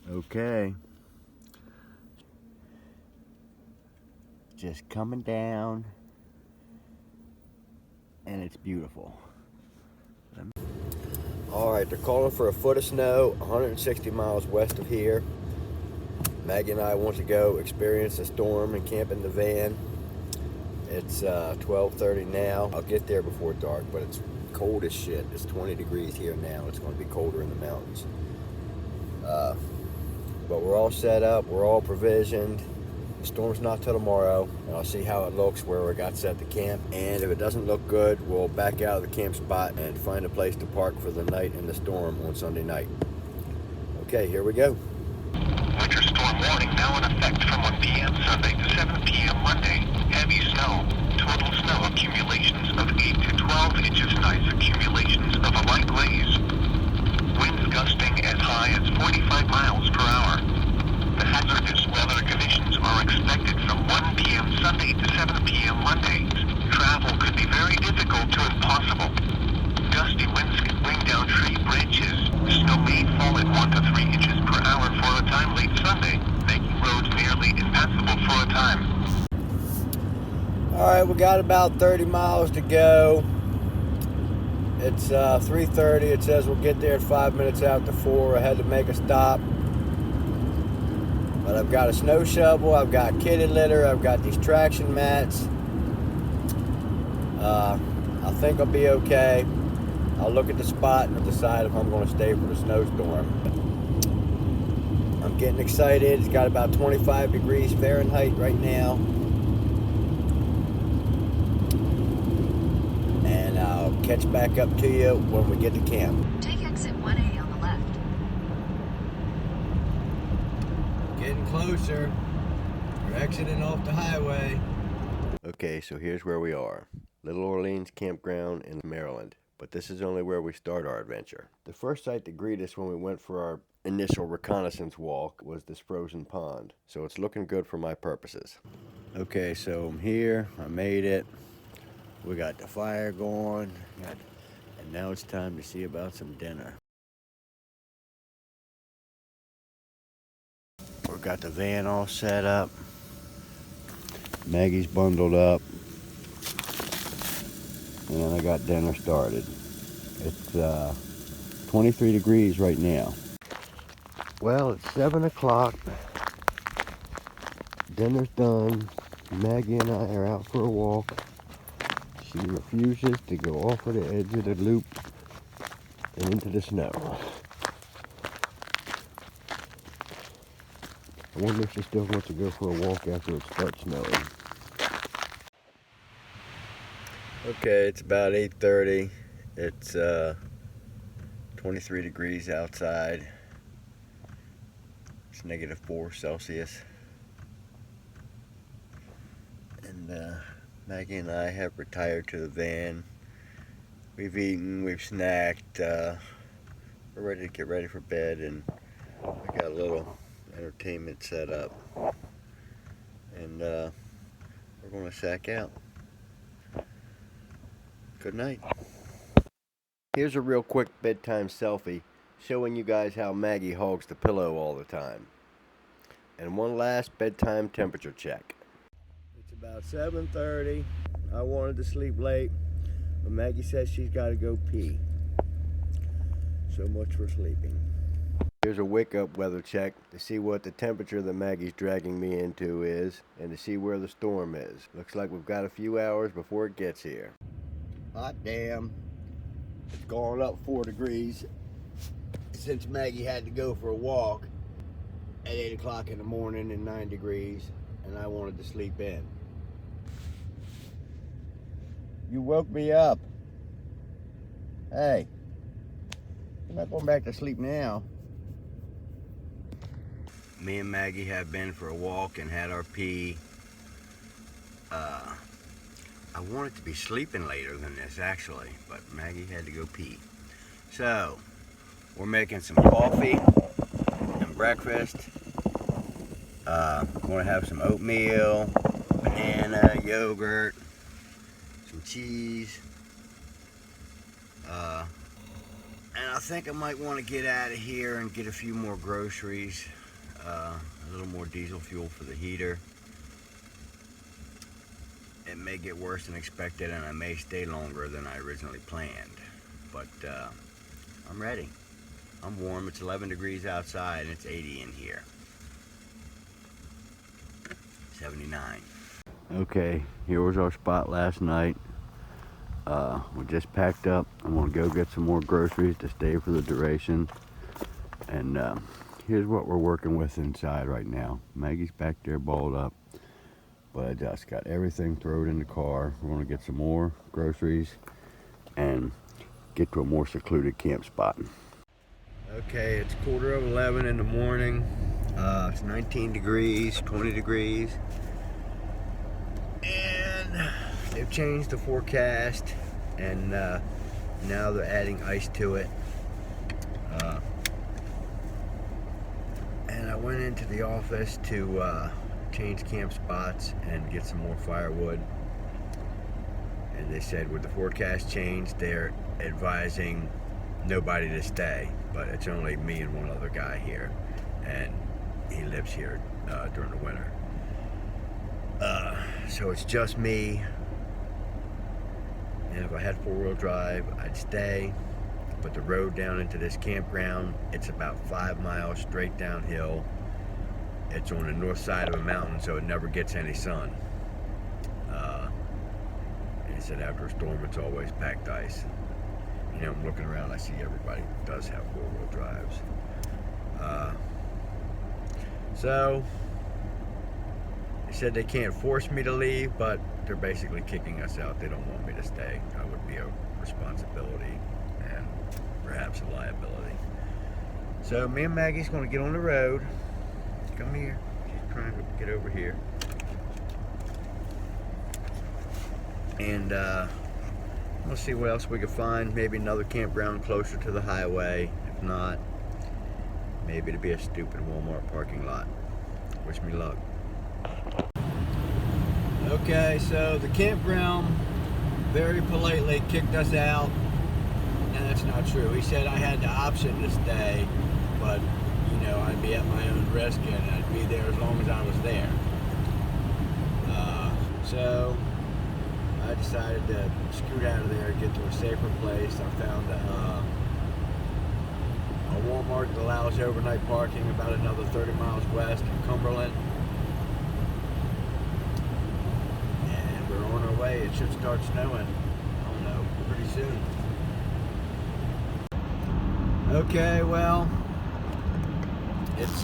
Okay. Just coming down, and it's beautiful. Alright, they're calling for a foot of snow 160 miles west of here. Maggie and I want to go experience the storm and camp in the van. It's 12:30 now. I'll get there before dark, but it's cold as shit. It's 20 degrees here now. It's going to be colder in the mountains. But we're all set up. We're all provisioned. The storm's not till tomorrow, and I'll see how it looks where we got set to camp. And if it doesn't look good, we'll back out of the camp spot and find a place to park for the night in the storm on Sunday night. Okay, here we go. Winter storm warning now in effect from 1 p.m. Sunday to 7 p.m. Monday. Heavy snow. Total snow accumulations of 8 to 12 inches. Nice accumulations of a light glaze. Winds gusting as high as 45 miles per hour. The hazardous weather conditions are expected from 1 p.m. Sunday to 7 p.m. Monday. Travel could be very difficult to impossible. Gusty winds can bring down tree branches. Snow may fall at 1 to 3 inches per hour for a time late Sunday, making roads nearly impassable for a time. Alright, we got about 30 miles to go. It's 3:30. It says we'll get there at 5 minutes after 4. I had to make a stop. But I've got a snow shovel, I've got kitty litter, I've got these traction mats. I think I'll be okay. I'll look at the spot and decide if I'm going to stay for the snowstorm. I'm getting excited. It's got about 25 degrees Fahrenheit right now. And I'll catch back up to you when we get to camp. Take exit 1A on the left. Getting closer. We're exiting off the highway. Okay, so here's where we are. Little Orleans Campground in Maryland. But this is only where we start our adventure. The first sight to greet us when we went for our initial reconnaissance walk was this frozen pond. So it's looking good for my purposes. Okay, so I'm here. I made it. We got the fire going. And now it's time to see about some dinner. We've got the van all set up. Maggie's bundled up. And I got dinner started. It's 23 degrees right now. Well, it's 7 o'clock. Dinner's done. Maggie and I are out for a walk. She refuses to go off of the edge of the loop and into the snow. I wonder if she still wants to go for a walk after it starts snowing. Okay, it's about 8:30. It's 23 degrees outside. It's -4 Celsius. And Maggie and I have retired to the van. We've eaten, we've snacked. We're ready to get ready for bed, and we got a little entertainment set up. And we're going to sack out. Good night. Here's a real quick bedtime selfie showing you guys how Maggie hogs the pillow all the time. And one last bedtime temperature check. It's about 7:30. I wanted to sleep late, but Maggie says she's got to go pee. So much for sleeping. Here's a wake-up weather check to see what the temperature that Maggie's dragging me into is, and to see where the storm is. Looks like we've got a few hours before it gets here. Hot damn. It's gone up 4 degrees since Maggie had to go for a walk at 8 o'clock in the morning and 9 degrees, and I wanted to sleep in. You woke me up. Hey, I'm not going back to sleep now. Me and Maggie have been for a walk and had our pee. I wanted to be sleeping later than this, actually, but Maggie had to go pee. So, we're making some coffee and breakfast. I'm going to have some oatmeal, banana, yogurt, some cheese, And I think I might want to get out of here and get a few more groceries, a little more diesel fuel for the heater. It may get worse than expected, and I may stay longer than I originally planned. But I'm ready. I'm warm. It's 11 degrees outside, and it's 80 in here. 79. Okay, here was our spot last night. We just packed up. I'm gonna go get some more groceries to stay for the duration. And here's what we're working with inside right now. Maggie's back there balled up, but I just got everything thrown in the car. We're gonna get some more groceries and get to a more secluded camp spot. Okay, it's 11:15 in the morning. It's 19 degrees, 20 degrees. And they've changed the forecast, and now they're adding ice to it. And I went into the office to change camp spots and get some more firewood. And they said with the forecast change, they're advising nobody to stay, but it's only me and one other guy here, and he lives here during the winter. So it's just me, and if I had four-wheel drive, I'd stay, but the road down into this campground, it's about 5 miles straight downhill. It's on the north side of a mountain, so it never gets any sun. And he said after a storm, it's always packed ice. You know, I'm looking around, I see everybody does have four-wheel drives. So they said they can't force me to leave, but they're basically kicking us out. They don't want me to stay. I would be a responsibility and perhaps a liability. So me and Maggie's going to get on the road. Come here. She's trying to get over here. And we'll see what else we can find. Maybe another campground closer to the highway. If not, maybe it'll be a stupid Walmart parking lot. Wish me luck. Okay, so the campground very politely kicked us out. And that's not true. He said I had the option to stay, but you know, I'd be at my own risk and I'd be there as long as I was there. So I decided to scoot out of there and get to a safer place. I found a Walmart that allows overnight parking about another 30 miles west in Cumberland. And we're on our way. It should start snowing, I don't know, pretty soon. Okay, well, it's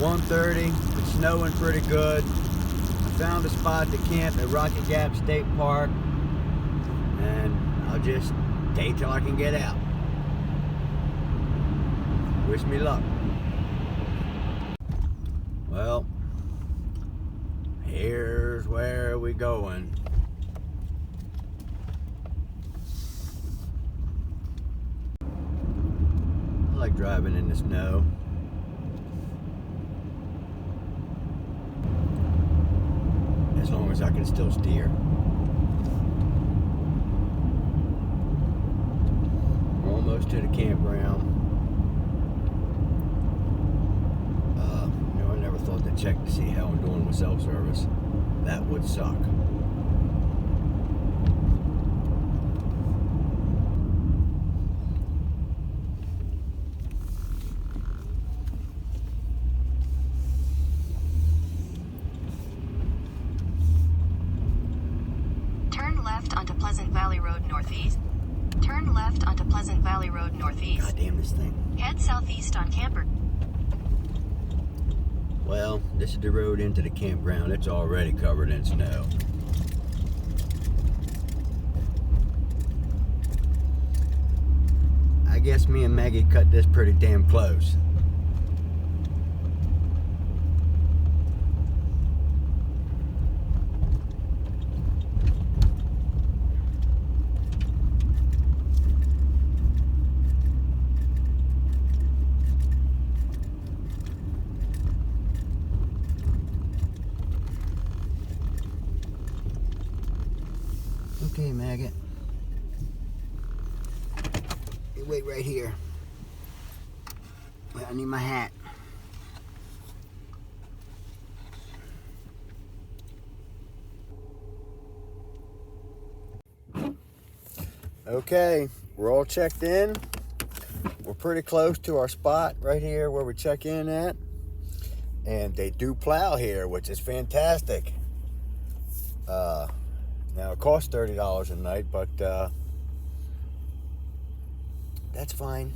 1:30. It's snowing pretty good. I found a spot to camp at Rocky Gap State Park, and I'll just stay till I can get out. Wish me luck. Well, here's where we going. I like driving in the snow. As long as I can still steer. We're almost to the campground. You know, I never thought to check to see how I'm doing with self-service. That would suck. Turn left onto Pleasant Valley Road Northeast. Turn left onto Pleasant Valley Road Northeast. God damn this thing. Head southeast on Camper. Well, this is the road into the campground. It's already covered in snow. I guess me and Maggie cut this pretty damn close. Okay, maggot. wait right here. Wait, I need my hat. Okay, we're all checked in. We're pretty close to our spot right here where we check in at. And they do plow here, which is fantastic. Now it costs $30 a night, but that's fine.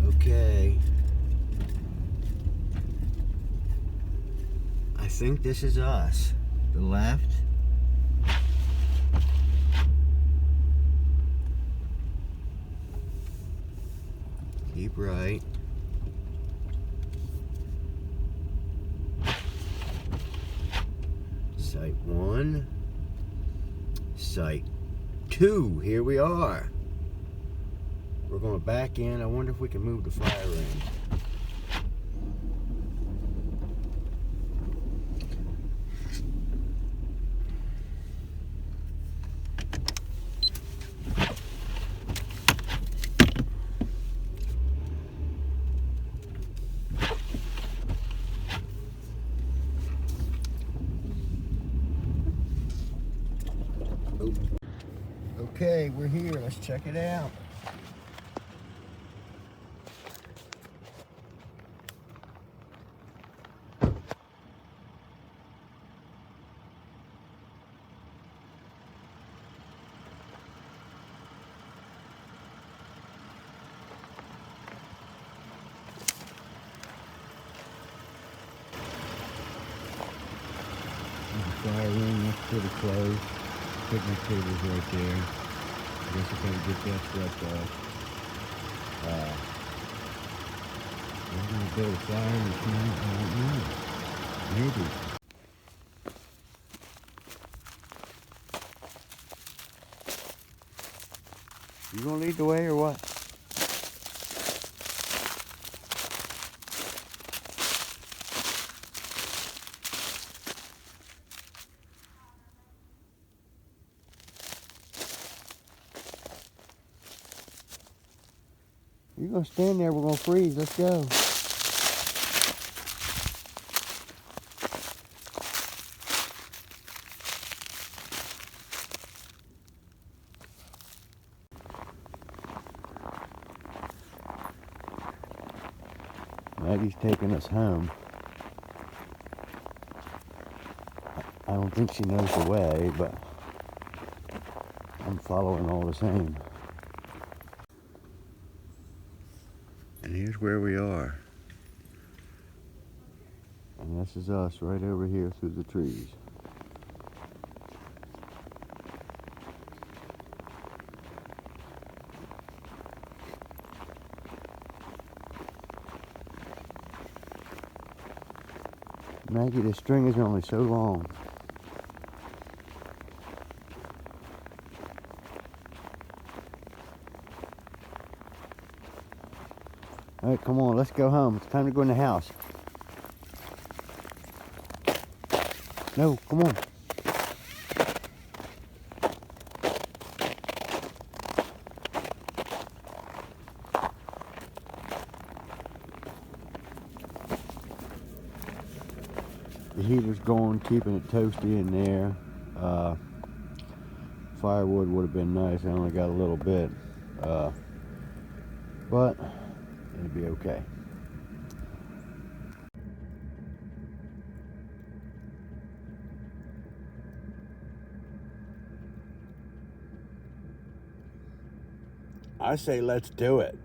Okay. I think this is us. The left. Keep right. Site 1. Site 2. Here we are. We're going to back in. I wonder if we can move the fire in. Okay, we're here. Let's check it out. Fire room, that's pretty close. Picnic table's right there. I guess I gotta get that swept off. We're gonna build a fire tonight. I don't know. Maybe. You gonna lead the way or what? You're gonna stand there, we're gonna freeze. Let's go. Maggie's taking us home. I don't think she knows the way, but I'm following all the same. And here's where we are. And this is us right over here through the trees. Maggie, the string is only so long. All right, come on, let's go home. It's time to go in the house. No, come on. The heater's going, keeping it toasty in there. Firewood would have been nice. I only got a little bit, but it'll be okay. I say let's do it.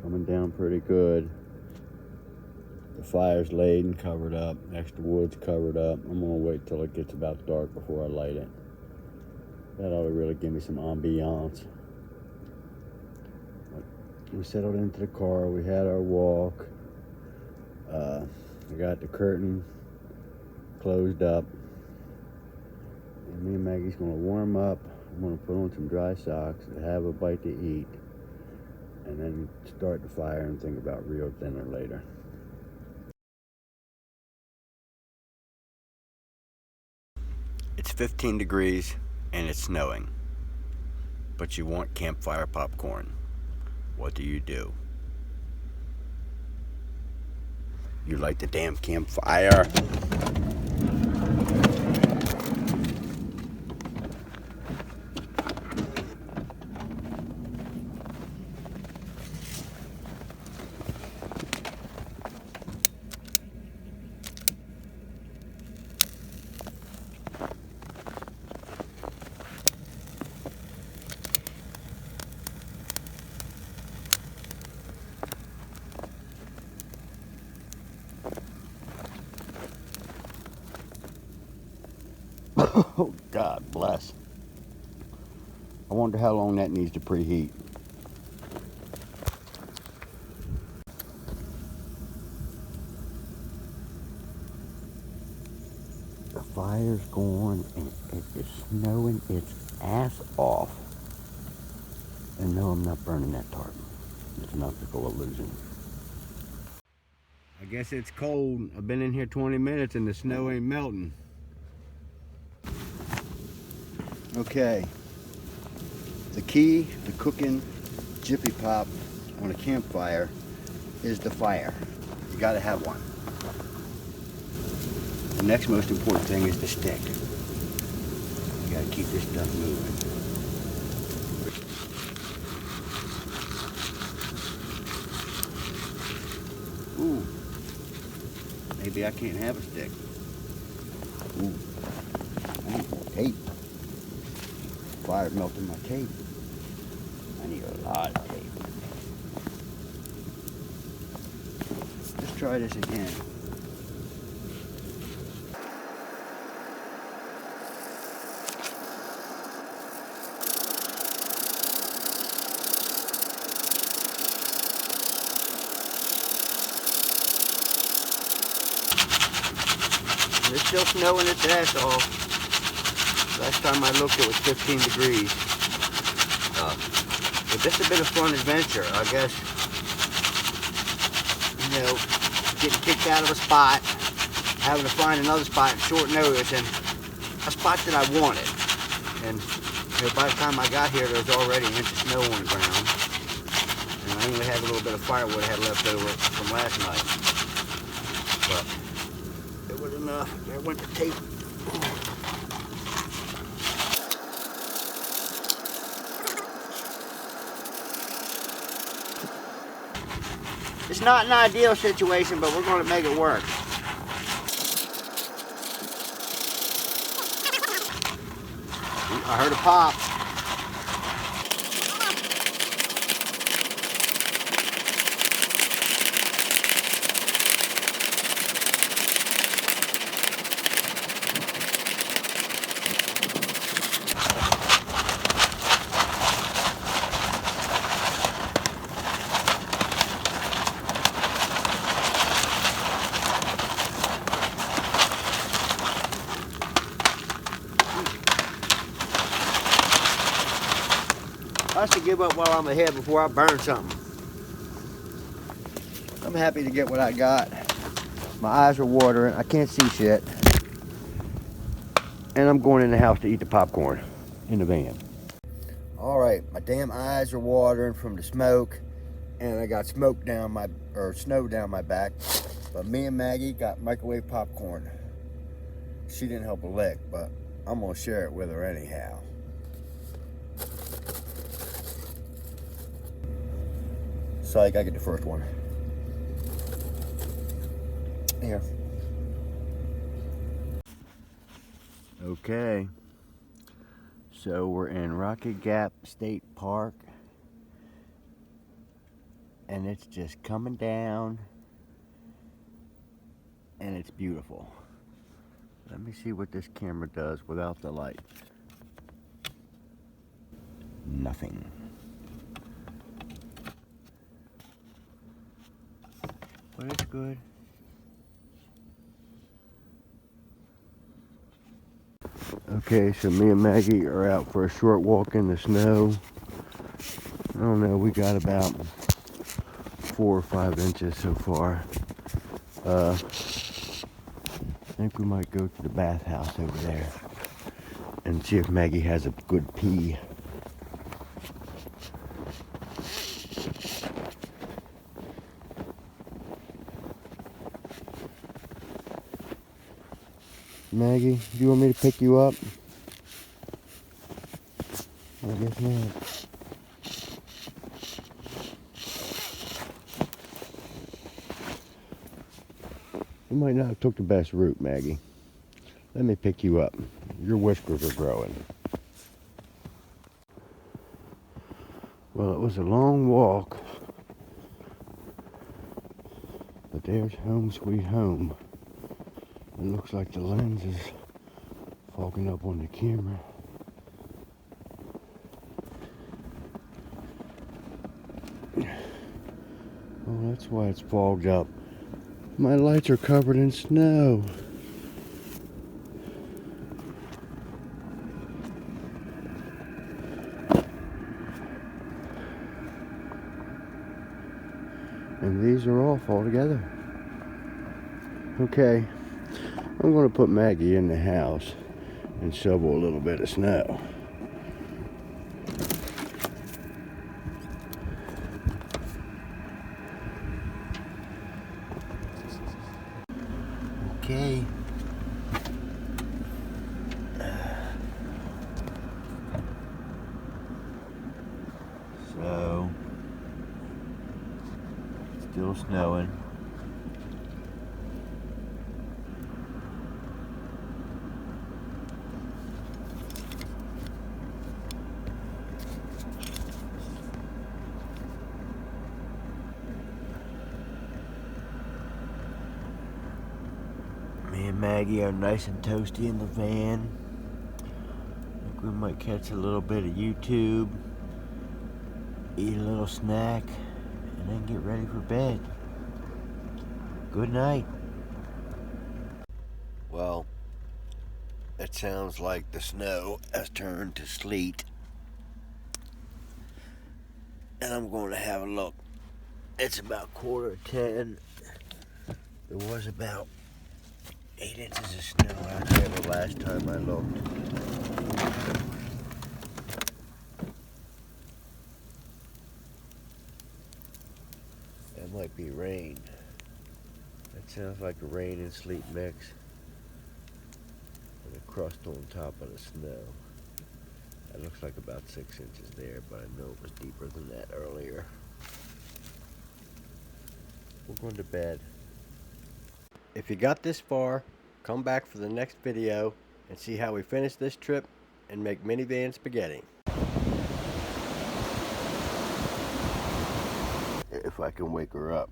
Coming down pretty good. The fire's laid and covered up. Extra wood's covered up. I'm gonna wait till it gets about dark before I light it. That ought to really give me some ambiance. We settled into the car. We had our walk. I got the curtain closed up. And me and Maggie's gonna warm up. I'm gonna put on some dry socks, have a bite to eat, and then start the fire and think about real dinner later. It's 15 degrees and it's snowing, but you want campfire popcorn. What do? You light the damn campfire. Oh, God bless. I wonder how long that needs to preheat. The fire's going and it is snowing its ass off. And no, I'm not burning that tarp. It's an optical illusion. I guess it's cold. I've been in here 20 minutes and the snow ain't melting. Okay. The key to cooking Jiffy Pop on a campfire is the fire. You gotta have one. The next most important thing is the stick. You gotta keep this stuff moving. Ooh. Maybe I can't have a stick. Ooh. I need more tape. Fire's melting my tape. I need a lot of tape. Let's try this again. It's still snowing its ass off. Last time I looked it was 15 degrees. But this has been a fun adventure, I guess. You know, getting kicked out of a spot, having to find another spot at short notice, and a spot that I wanted. And you know, by the time I got here, there was already an inch of snow on the ground. And I only had a little bit of firewood I had left over from last night. But it was enough. There went the tape. It's not an ideal situation, but we're going to make it work. I heard a pop. I should give up while I'm ahead before I burn something. I'm happy to get what I got. My eyes are watering. I can't see shit. And I'm going in the house to eat the popcorn in the van. All right, my damn eyes are watering from the smoke, and I got snow down my back. But me and Maggie got microwave popcorn. She didn't help a lick, but I'm gonna share it with her anyhow. Psych, I get the first one. Here. Okay. So we're in Rocky Gap State Park. and it's just coming down, and it's beautiful. Let me see what this camera does without the light. Nothing. But it's good. Okay, so me and Maggie are out for a short walk in the snow. I don't know, we got about 4 or 5 inches so far. I think we might go to the bathhouse over there and see if Maggie has a good pee. Maggie, do you want me to pick you up? I guess not. You might not have took the best route, Maggie. Let me pick you up. Your whiskers are growing. Well, it was a long walk, but there's home sweet home. It looks like the lens is fogging up on the camera. Oh, that's why it's fogged up. My lights are covered in snow. And these are off altogether. Okay, I'm going to put Maggie in the house and shovel a little bit of snow. Okay. So, still snowing. Me and Maggie are nice and toasty in the van. I think we might catch a little bit of YouTube, eat a little snack, and then get ready for bed. Good night. Well, it sounds like the snow has turned to sleet. And I'm going to have a look. It's about 9:45. There was about 8 inches of snow out there the last time I looked. That might be rain. That sounds like a rain and sleet mix. And a crust on top of the snow. That looks like about 6 inches there, but I know it was deeper than that earlier. We're going to bed. If you got this far, come back for the next video and see how we finish this trip and make minivan spaghetti. If I can wake her up.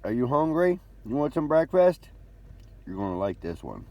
Are you hungry? You want some breakfast? You're going to like this one.